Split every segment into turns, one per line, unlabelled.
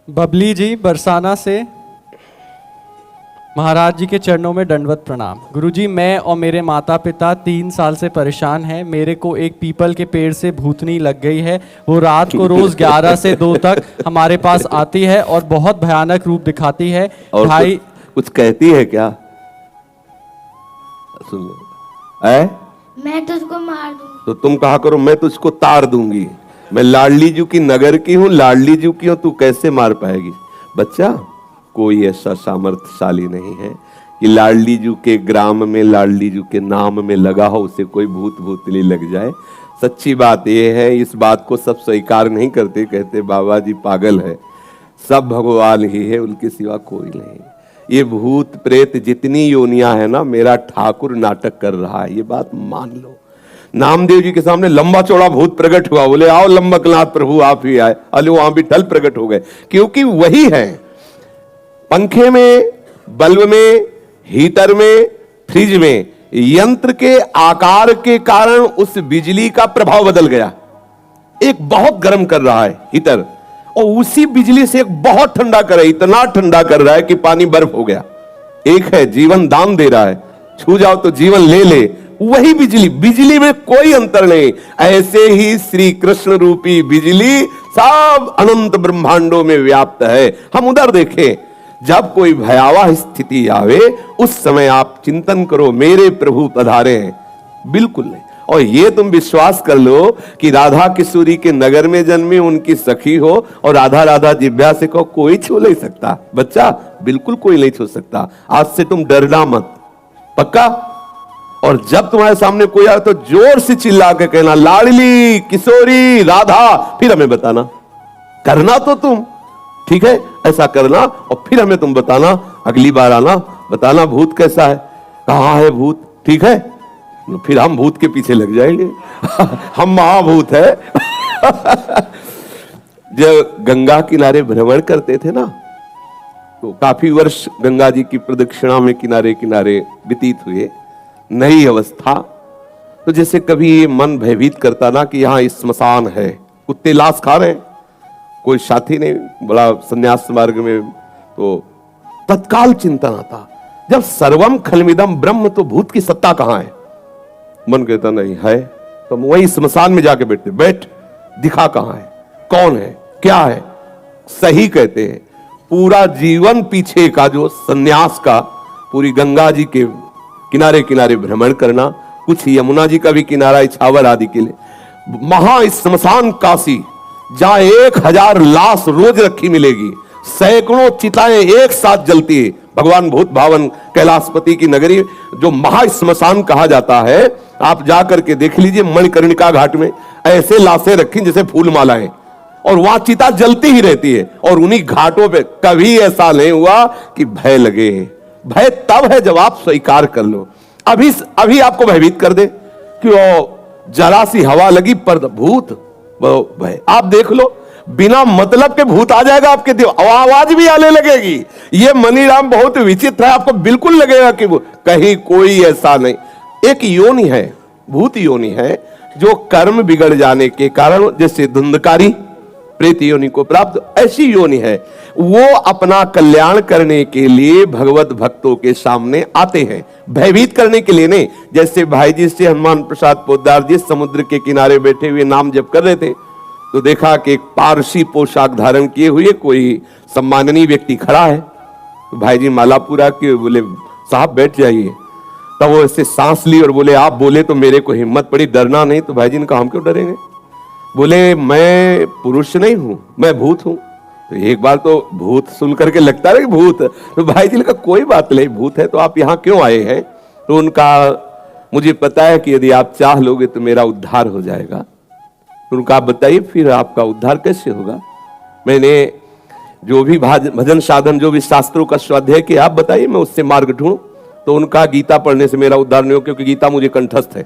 बबली जी बरसाना से। महाराज जी के चरणों में दंडवत प्रणाम। गुरुजी, मैं और मेरे माता पिता 3 साल से परेशान हैं। मेरे को एक पीपल के पेड़ से भूतनी लग गई है। वो रात को रोज 11 से 2 तक हमारे पास आती है और बहुत भयानक रूप दिखाती है।
और
भाई
कुछ कहती है क्या? सुन लो।
मैं तुझको मार दूं।
तो तुम कहा करो मैं तुझको तार दूंगी। मैं लाडली जू की नगर की हूँ, लाडली जू की हूँ, तू कैसे मार पाएगी? बच्चा, कोई ऐसा सामर्थ्यशाली नहीं है कि लाडली जू के ग्राम में, लाडली जू के नाम में लगा हो उसे कोई भूत भूतली लग जाए। सच्ची बात यह है, इस बात को सब स्वीकार नहीं करते, कहते बाबा जी पागल है, सब भगवान ही है, उनके सिवा कोई नहीं। ये भूत प्रेत जितनी योनियां है ना, मेरा ठाकुर नाटक कर रहा है, ये बात मान लो। नामदेव जी के सामने लंबा चौड़ा भूत प्रकट हुआ, बोले आओ लंबकनाथ प्रभु आप ही आए। अले वहां भी ठल प्रकट हो गए, क्योंकि वही है। पंखे में, बल्ब में, हीटर में, फ्रिज में यंत्र के आकार के कारण उस बिजली का प्रभाव बदल गया। एक बहुत गर्म कर रहा है हीटर, और उसी बिजली से एक बहुत ठंडा कर रहा है, इतना ठंडा कर रहा है कि पानी बर्फ हो गया। एक है जीवन दान दे रहा है, छू जाओ तो जीवन ले ले, वही बिजली, बिजली में कोई अंतर नहीं। ऐसे ही श्री कृष्ण रूपी बिजली सब अनंत ब्रह्मांडों में व्याप्त है। हम उधर देखें, जब कोई भयावह स्थिति आवे उस समय आप चिंतन करो मेरे प्रभु पधारे हैं, बिल्कुल नहीं। और ये तुम विश्वास कर लो कि राधा किशोरी के नगर में जन्मी, उनकी सखी हो और राधा राधा जिभ्या से कहो, कोई छू नहीं सकता। बच्चा, बिल्कुल कोई नहीं छू सकता। आज से तुम डरना मत, पक्का? और जब तुम्हारे सामने कोई आए तो जोर से चिल्ला के कहना लाडली किशोरी राधा, फिर हमें बताना। करना तो तुम, ठीक है, ऐसा करना और फिर हमें तुम बताना। अगली बार आना, बताना भूत कैसा है, कहां है भूत, ठीक है? फिर हम भूत के पीछे लग जाएंगे। हम महाभूत है। जब गंगा किनारे भ्रमण करते थे ना, तो काफी वर्ष गंगा जी की प्रदक्षिणा में किनारे किनारे व्यतीत हुए। नई अवस्था, तो जैसे कभी मन भयभीत करता ना कि यहाँ स्मशान है, कुत्ते लाश खा रहे हैं, कोई साथी नहीं, बड़ा संन्यास मार्ग में, तो तत्काल चिंतन आता, जब सर्वम खलमिदम ब्रह्म, तो भूत की सत्ता कहां है? मन कहता नहीं है, तो हम वही स्मशान में जाके बैठते, बैठ दिखा कहां है, कौन है, क्या है? सही कहते हैं। पूरा जीवन पीछे का जो सन्यास का, पूरी गंगा जी के किनारे किनारे भ्रमण करना, कुछ यमुना जी का भी किनारा इछावर आदि के लिए, महा स्मशान काशी, जहां 1000 लाश रोज रखी मिलेगी, सैकड़ों चिताएं एक साथ जलती है। भगवान भूत भावन कैलाशपति की नगरी जो महा स्मशान कहा जाता है, आप जाकर के देख लीजिए। मणिकर्णिका घाट में ऐसे लाशें रखी जैसे फूल मालाएं, और वहां चिता जलती ही रहती है। और उन्हीं घाटों पे कभी ऐसा नहीं हुआ कि भय लगे। भय तब है जब आप स्वीकार कर लो। अभी आपको भयभीत कर दे कि वो जरा सी हवा लगी पर भूत, भय। आप देख लो, बिना मतलब के भूत आ जाएगा आपके दिल, आवाज भी आने लगेगी। ये मनीराम बहुत विचित्र है, आपको बिल्कुल लगेगा कि वो कहीं कोई ऐसा नहीं। एक योनि है, भूत योनि है, जो कर्म बिगड़ जाने के कारण, जैसे धुंधकारी प्रेत योनि को प्राप्त, ऐसी योनि है। वो अपना कल्याण करने के लिए भगवत भक्तों के सामने आते हैं, भयभीत करने के लिए नहीं। जैसे भाई जी से हनुमान प्रसाद पोद्दार जी समुद्र के किनारे बैठे हुए नाम जप कर रहे थे, तो देखा कि एक पारसी पोशाक धारण किए हुए कोई सम्माननीय व्यक्ति खड़ा है। तो भाई जी माला पूरा के बोले साहब बैठ जाइए। तब वो ऐसे सांस ली और बोले आप बोले तो मेरे को हिम्मत पड़ी, डरना नहीं। तो भाई जी ने कहा हम क्यों डरेंगे? बोले मैं पुरुष नहीं हूं, मैं भूत हूं। तो एक बार तो भूत सुन करके लगता है कि भूत, तो भाई जी ने कहा कोई बात नहीं, भूत है तो आप यहां क्यों आए हैं? तो उनका मुझे पता है कि यदि आप चाह लोगे तो मेरा उद्धार हो जाएगा। तो उनका आप बताइए फिर आपका उद्धार कैसे होगा? मैंने जो भी भजन साधन, जो भी शास्त्रों का स्वाध्याय किया, आप बताइए मैं उससे मार्ग ढूंढूं। तो उनका गीता पढ़ने से मेरा उद्धार नहीं होगा क्योंकि गीता मुझे कंठस्थ है।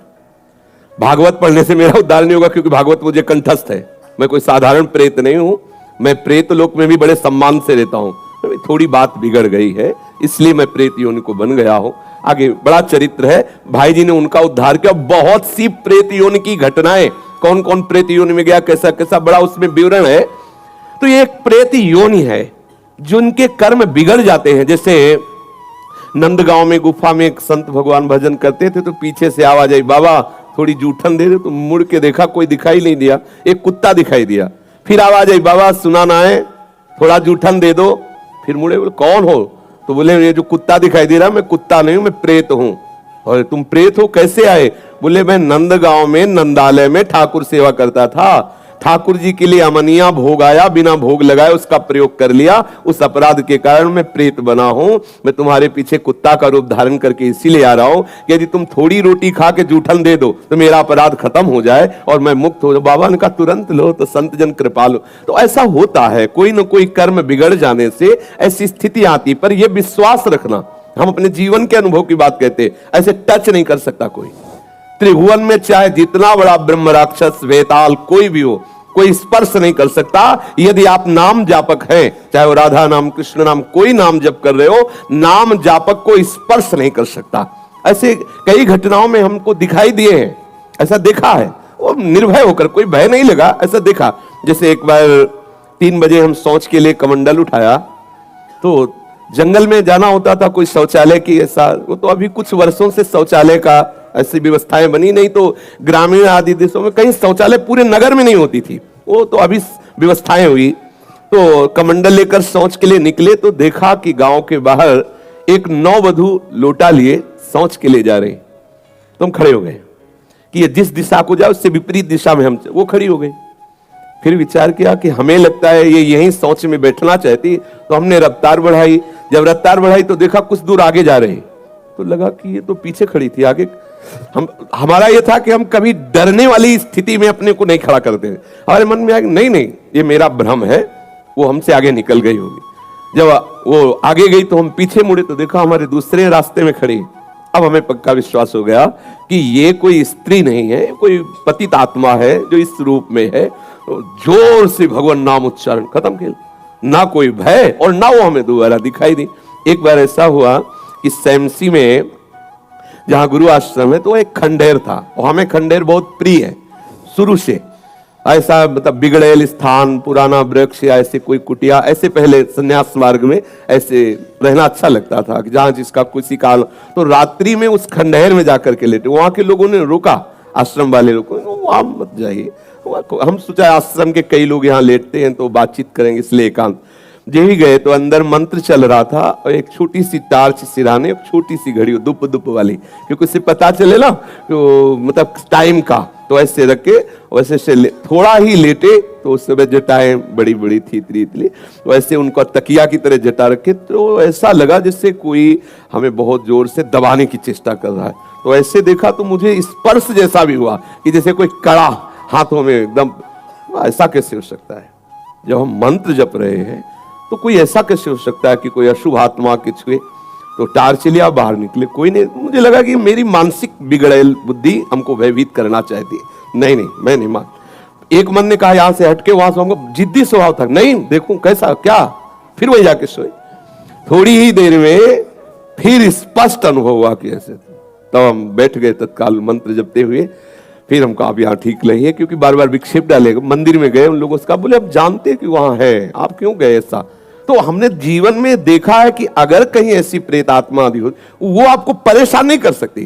भागवत पढ़ने से मेरा उद्धार नहीं होगा क्योंकि भागवत मुझे कंठस्थ है। मैं कोई साधारण प्रेत नहीं हूं, मैं प्रेत लोक में भी बड़े सम्मान से रहता हूं। थोड़ी बात बिगड़ गई है इसलिए मैं प्रेत योनि को बन गया हूं। आगे बड़ा चरित्र है, भाई जी ने उनका उद्धार किया। बहुत सी प्रेत योनि की घटनाएं, कौन कौन प्रेत योनि में गया, कैसा कैसा, बड़ा उसमें विवरण है। तो ये एक प्रेत योनि है, जिनके कर्म बिगड़ जाते हैं। जैसे नंदगांव में गुफा में एक संत भगवान भजन करते थे, तो पीछे से आवाज आई, बाबा थोड़ी जूठन दे दे। तो मुड़ के देखा, कोई दिखाई नहीं दिया, एक कुत्ता दिखाई दिया। फिर आवाज आई, बाबा सुना ना है, थोड़ा जूठन दे दो। फिर मुड़े, बोले कौन हो? तो बोले ये जो कुत्ता दिखाई दे रहा, मैं कुत्ता नहीं हूं, मैं प्रेत हूं। और तुम प्रेत हो, कैसे आए? बोले मैं नंदगांव में नंदालय में ठाकुर सेवा करता था, ठाकुर जी के लिए अमनिया भोग आया, बिना भोग लगाए उसका प्रयोग कर लिया, उस अपराध के कारण मैं प्रेत बना हूं। मैं तुम्हारे पीछे कुत्ता का रूप धारण करके इसीलिए आ रहा हूं कि यदि तुम थोड़ी रोटी खा के जूठन दे दो तो मेरा अपराध खत्म हो जाए और मैं मुक्त हो जाऊं। बाबा ने कहा तुरंत लो, तो संत जन कृपा लो। तो ऐसा होता है, कोई न कोई कर्म बिगड़ जाने से ऐसी स्थिति आती। पर यह विश्वास रखना, हम अपने जीवन के अनुभव की बात कहते हैं, ऐसे टच नहीं कर सकता कोई। त्रिभुवन में चाहे जितना बड़ा ब्रह्म राक्षस वेताल कोई भी हो, कोई स्पर्श नहीं कर सकता। यदि आप नाम जापक हैं, चाहे वो राधा नाम, कृष्ण नाम, कोई नाम जप कर रहे हो, नाम जापक को स्पर्श नहीं कर सकता। ऐसे कई घटनाओं में हमको दिखाई दिए हैं, ऐसा देखा है। वो निर्भय होकर, कोई भय नहीं लगा, ऐसा देखा। जैसे एक बार 3 बजे हम शौच के लिए कमंडल उठाया, तो जंगल में जाना होता था, कोई शौचालय की ऐसा, वो तो अभी कुछ वर्षों से शौचालय का ऐसी व्यवस्थाएं बनी, नहीं तो ग्रामीण आदि देशों में कहीं शौचालय पूरे नगर में नहीं होती थी, वो तो अभी व्यवस्थाएं हुई। तो कमंडल लेकर शौच के लिए निकले, तो देखा कि गांव के बाहर एक नववधू लोटा लिए शौच के लिए जा रही। तो हम खड़े हो गए कि ये जिस दिशा को जाए उससे विपरीत दिशा में हम, वो खड़ी हो गई। फिर विचार किया कि हमें लगता है ये यहीं शौच में बैठना चाहती, तो हमने रफ्तार बढ़ाई। जब रफ्तार बढ़ाई तो देखा कुछ दूर आगे जा रही, तो लगा कि ये तो पीछे खड़ी थी, आगे। हमारा ये था कि हम कभी डरने वाली स्थिति में अपने को नहीं खड़ा करते। हमारे मन में आया नहीं नहीं, ये मेरा भ्रम है, वो हमसे आगे निकल गई होगी। जब वो आगे गई तो हम पीछे मुड़े, तो देखा हमारे दूसरे रास्ते में खड़ी। अब हमें पक्का विश्वास हो गया कि ये कोई स्त्री नहीं है, कोई पतित आत्मा है जो इस रूप में है। जोर से भगवान नाम उच्चारण, खत्म खेल। ना कोई भय और ना वो हमें दोबारा दिखाई दी। एक बार ऐसा हुआ कि सैमसी में, जहां गुरु आश्रम है, तो एक खंडेर था, और हमें खंडेर बहुत प्रिय है शुरू से। ऐसा मतलब बिगड़ेल स्थान, पुराना वृक्ष या ऐसे कोई कुटिया, ऐसे पहले संन्यास मार्ग में ऐसे रहना अच्छा लगता था कि जहां जिसका किसी काल। तो रात्रि में उस खंडहर में जाकर के लेटे, वहां के लोगों ने रोका, आश्रम वाले लोगों ने, वहां मत जाइए। हम सोचा आश्रम के कई लोग यहाँ लेटते हैं तो बातचीत करेंगे, इसलिए एकांत। यही गए तो अंदर मंत्र चल रहा था, और एक छोटी सी टार्च सिराने, एक छोटी सी घड़ी दुप दुप वाली, क्योंकि उससे पता चले ना तो मतलब टाइम का। तो ऐसे रख के वैसे से थोड़ा ही लेटे, तो उस समय जटाएं बड़ी बड़ी थी, इतनी वैसे उनको तकिया की तरह जटा रखे। तो ऐसा लगा जैसे कोई हमें बहुत जोर से दबाने की चेष्टा कर रहा है। तो ऐसे देखा तो मुझे स्पर्श जैसा भी हुआ कि जैसे कोई कड़ा हाथों में एकदम। ऐसा कैसे हो सकता है? जब हम मंत्र जप रहे हैं तो कोई ऐसा कैसे हो सकता है कि कोई अशुभ आत्मा के छुए? तो टार्च लिया, बाहर निकले, कोई नहीं। मुझे लगा कि मेरी मानसिक बिगड़ेल बुद्धि हमको भयभीत करना चाहती है। नहीं नहीं, मैं नहीं मान। एक मन ने कहा यहां से हटके वहां सोऊंगा, जिद्दी स्वभाव था, नहीं देखूं कैसा क्या। फिर वही जाके सोए। थोड़ी ही देर में फिर स्पष्ट अनुभव हुआ कि ऐसे। तब हम बैठ गए तत्काल मंत्र जपते हुए। फिर हमको आप यहाँ ठीक नहीं है, क्योंकि बार बार विक्षेप डालेगा। मंदिर में गए, उन लोगों से कहा, बोले आप जानते कि वहां है, आप क्यों गए ऐसा? तो हमने जीवन में देखा है कि अगर कहीं ऐसी प्रेत आत्मा आदि हो, वो आपको परेशान नहीं कर सकती।